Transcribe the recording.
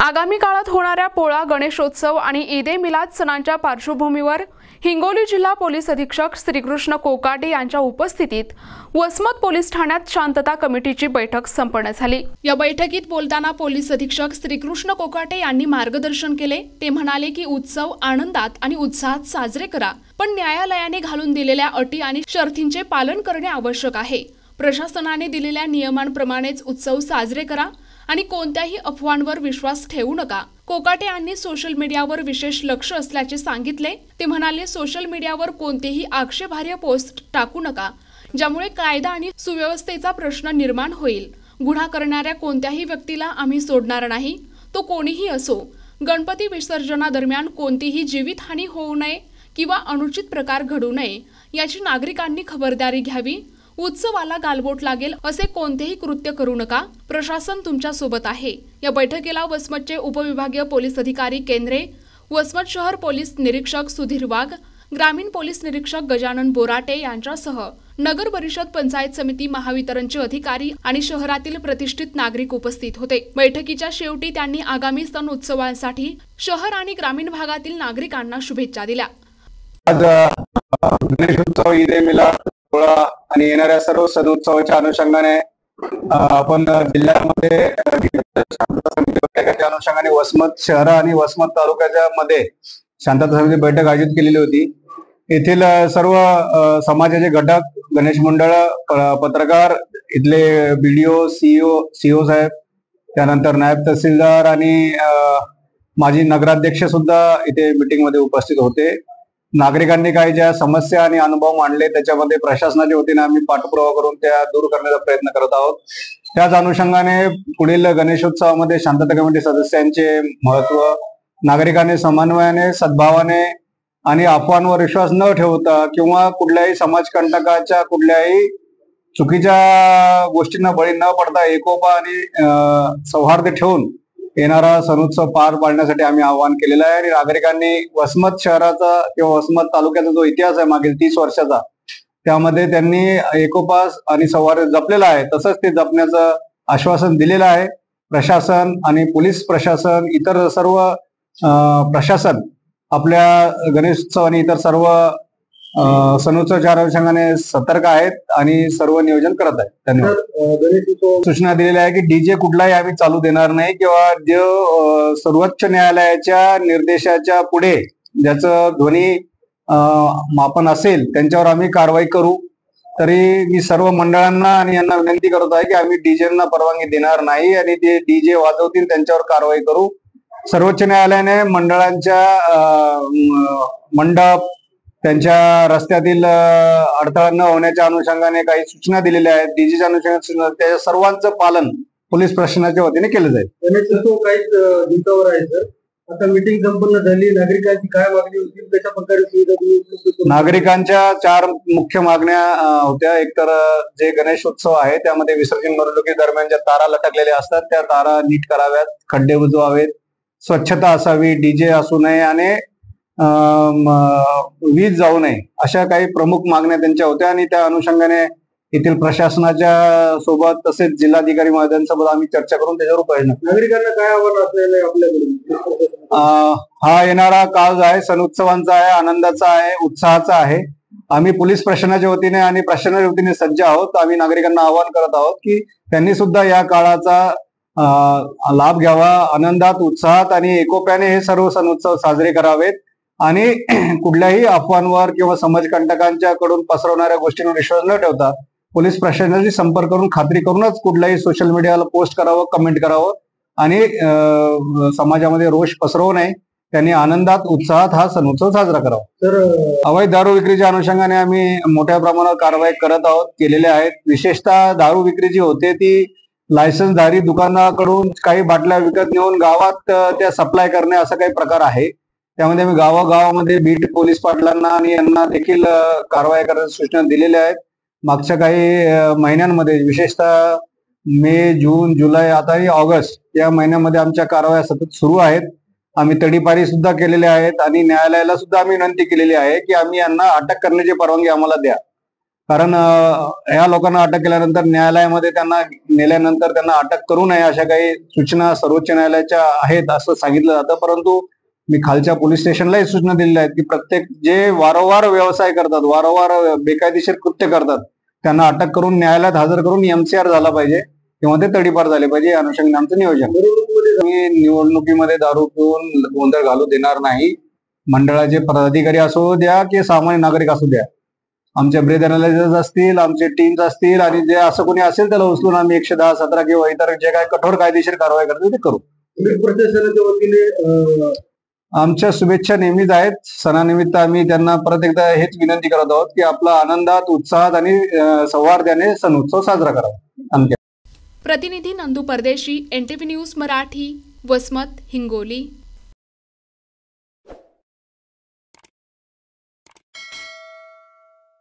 आगामी काळात होणाऱ्या पोळा गणेशोत्सव आणि ईद ए मिलाद सणांच्या पार्श्वभूमीवर हिंगोली जिल्हा पोलीस अधीक्षक श्रीकृष्ण कोकाटे यांच्या उपस्थितीत वसमत पोलीस ठाण्यात शांतता कमिटीची बैठक संपन्न झाली। या बैठकीत बोलताना पोलीस अधीक्षक श्रीकृष्ण कोकाटे यांनी मार्गदर्शन केले। ते म्हणाले की उत्सव आनंदात आणि उत्साहात साजरे करा, पण न्यायालयाने घालून दिलेल्या अटी आणि शर्तींचे पालन करणे आवश्यक आहे। प्रशासनाने दिलेल्या नियमांप्रमाणेच उत्सव साजरे करा आणि कोणत्याही अफवांवर विश्वास ठेवू नका। कोकाटे यांनी सोशल मीडियावर विशेष लक्ष असल्याचे सांगितले। ते म्हणाले, सोशल मीडियावर कोणतेही आक्षेपार्ह पोस्ट टाकू नका, ज्यामुळे कायदा आणि सुव्यवस्थेचा प्रश्न निर्माण होईल। गुन्हा करणाऱ्या कोणत्याही व्यक्तीला आम्ही सोडणार नाही, तो कोणीही असो। गणपती विसर्जनादरम्यान कोणतीही जीवितहानी होऊ नये किंवा अनुचित प्रकार घडू नये याची नागरिकांनी खबरदारी घ्यावी। उत्सवाला गालबोट लागेल असे कोणतेही कृत्य करू नका। प्रशासन तुमच्या सोबत आहे। या बैठकीला वसमतचे उपविभागीय पोलीस अधिकारी केंद्रे, वसमत शहर पोलीस निरीक्षक सुधीर वाघ, ग्रामीण पोलीस निरीक्षक गजानन बोराटे यांच्यासह नगर परिषद, पंचायत समिती, महावितरणचे अधिकारी आणि शहरातील प्रतिष्ठित नागरिक उपस्थित होते। बैठकीच्या शेवटी त्यांनी आगामी सण उत्सवांसाठी शहर आणि ग्रामीण भागातील नागरिकांना शुभेच्छा दिल्या। आज गणेशोत्सव, ईद ए मिलाद, पोळा आणि येणाऱ्या सर्व सण उत्सवाच्या अनुषंगाने आपण जिल्ह्यामध्ये अनुषंगाने वसमत शहर आणि वसमत तालुक्याच्या मध्ये शांतता समिती बैठक आयोजित केलेली होती। येथील सर्व समाजाचे घटक, गणेश मंडळ, पत्रकार, इथले बीडीओ, सीओ साहेब, त्यानंतर नायब तहसीलदार आणि माजी नगराध्यक्ष सुद्धा इथे मीटिंग मध्ये उपस्थित होते। नागरिकांनी काही ज्या समस्या आणि अनुभव मांडले त्याच्यामध्ये प्रशासनाच्या वतीने आम्ही पाठपुरावा करून त्या दूर करण्याचा प्रयत्न करत आहोत। त्याच अनुषंगाने पुढील गणेशोत्सवामध्ये शांतता कमिटी सदस्यांचे महत्व, नागरिकांनी समन्वयाने, सद्भावाने आणि अफवांवर विश्वास न ठेवता किंवा कुठल्याही समाजकंटकाच्या कुठल्याही चुकीच्या गोष्टींना बळी न पडता एकोपा आणि सौहार्द ठेवून येणारा सणोत्सव पार पाडण्यासाठी आम्ही आवाहन केलेलं आहे। आणि नागरिकांनी वसमत शहराचा किंवा वसमत तालुक्याचा जो इतिहास आहे मागील 30 वर्षाचा, त्यामध्ये त्यांनी एकोपा आणि सौहार्द जपलेला आहे, तसंच ते जपण्याचं आश्वासन दिलेलं आहे। प्रशासन आणि पोलीस प्रशासन, इतर सर्व प्रशासन आपल्या गणेशोत्सव आणि इतर सर्व सणोत्सवाच्या अनुषंगाने सतर्क आहेत आणि सर्व नियोजन करत आहेत। धन्यवाद। सूचना दिलेल्या आहे की डीजे कुठलाही आम्ही चालू देणार नाही किंवा जो सर्वोच्च न्यायालयाच्या निर्देशाच्या पुढे ज्याचं ध्वनी मापन असेल त्यांच्यावर आम्ही कारवाई करू। तरी मी सर्व मंडळांना आणि यांना विनंती करत आहे की आम्ही डीजेंना परवानगी देणार नाही आणि ते डीजे वाजवतील त्यांच्यावर कारवाई करू। सर्वोच्च न्यायालयाने मंडळांच्या मंडप, त्यांच्या रस्त्यातील अडथळा न होण्याच्या अनुषंगाने काही सूचना दिलेल्या आहेत। डीजेच्या अनुषंगाने त्या सर्वांचं पालन पोलीस प्रशासनाच्या वतीने केलं जाईल। गणेशोत्सव काहीच दिवसावर आहे सर, आता मीटिंग संपन्न झाली, नागरिकांची काय मागणी होती, कशा प्रकारे सुविधा? नागरिकांच्या 4 मुख्य मागण्या होत्या। एक तर जे गणेशोत्सव आहे त्यामध्ये विसर्जन मिरवणुकी ज्या तारा लटकलेल्या असतात त्या तारा नीट कराव्यात, खड्डे बुजवावेत, स्वच्छता असावी, डीजे असू नये आणि वीज जाऊ नये, अशा काही प्रमुख मागण्या त्यांच्या होत्या। आणि त्या अनुषंगाने येथील प्रशासनाच्या सोबत तसेच जिल्हाधिकारी महोदयांसोबत आम्ही चर्चा करून त्याच्यावर उपाययोजना। नागरिकांना काय आव्हान असलेलं आहे आपल्याकडून? हा येणारा काळ जो आहे सण उत्सवांचा आहे, आनंदाचा आहे, उत्साहाचा आहे। आम्ही पोलीस प्रशासनाच्या वतीने आणि प्रशासनाच्या वतीने सज्ज आहोत। आम्ही नागरिकांना आवाहन करत आहोत की त्यांनी सुद्धा या काळाचा लाभ घ्यावा, आनंदात, उत्साहात आणि एकोप्याने हे सर्व सण उत्सव साजरे करावेत आणि कुठल्याही अफवांवर किंवा समाजकंटकांच्या कडून पसरवणाऱ्या गोष्टींवर विश्वास न ठेवता पोलीस प्रशासनाशी संपर्क करून खात्री करूनच कुठल्याही सोशल मीडियाला पोस्ट करावं, कमेंट करावं आणि समाजामध्ये रोष पसरवू नये। त्यांनी आनंदात, उत्साहात हा सण उत्सव साजरा करावा। तर अवैध दारू विक्रीच्या अनुषंगाने आम्ही मोठ्या प्रमाणावर कारवाई करत आहोत, केलेल्या आहेत। विशेषतः दारू विक्री जी होते ती लायसन्सधारी दुकानाकडून काही बाटल्या विकत नेऊन गावात त्या सप्लाय करणे असा काही प्रकार आहे। त्यामध्ये आम्ही गावागावामध्ये बीट पोलीस पाटलांना आणि यांना देखील कारवाई करण्याच्या सूचना दिलेल्या आहेत। मागच्या काही महिन्यांमध्ये विशेषतः मे, जून, जुलै, आताही ऑगस्ट या महिन्यामध्ये आमच्या कारवाया सतत सुरू आहेत। आम्ही तडीपारी सुद्धा केलेल्या आहेत आणि न्यायालयाला सुद्धा आम्ही विनंती केलेली आहे की आम्ही यांना अटक करण्याची परवानगी आम्हाला द्या। कारण या लोकांना अटक केल्यानंतर न्यायालयामध्ये त्यांना नेल्यानंतर त्यांना अटक करू नये अशा काही सूचना सर्वोच्च न्यायालयाच्या आहेत असं सांगितलं जातं. परंतु मी खालच्या पोलीस स्टेशनलाही सूचना दिलेल्या आहेत की प्रत्येक जे वारंवार व्यवसाय करतात, वारंवार बेकायदेशीर कृत्य करतात, त्यांना अटक करून न्यायालयात हजर करून MCR झाला पाहिजे किंवा ते तडीपार झाले पाहिजे. या अनुषंगाने आमचं नियोजन. मी निवडणुकीमध्ये दारू पिऊन गोंधळ घालू देणार नाही. मंडळाचे पदाधिकारी असू द्या की सामान्य नागरिक असू द्या, आमचे ब्रेथ अनालिसिस असतील, आमचे टीम्स असतील आणि जे असं कोणी असेल त्याला उचलून आम्ही 110, 17 किंवा इतर जे काही कठोर कायदेशीर कारवाई करतो ते करू. प्रशासनाच्या वतीने आमच्या शुभेच्छा नेहमीच आहेत. सणानिमित्त आम्ही त्यांना परत एकदा हेच विनंती करत आहोत की आपला आनंदात, उत्साहात आणि सौहार्दाने सण उत्सव साजरा करावा. प्रतिनिधी नंदू परदेशी, NTV न्यूज मराठी, वसमत, हिंगोली.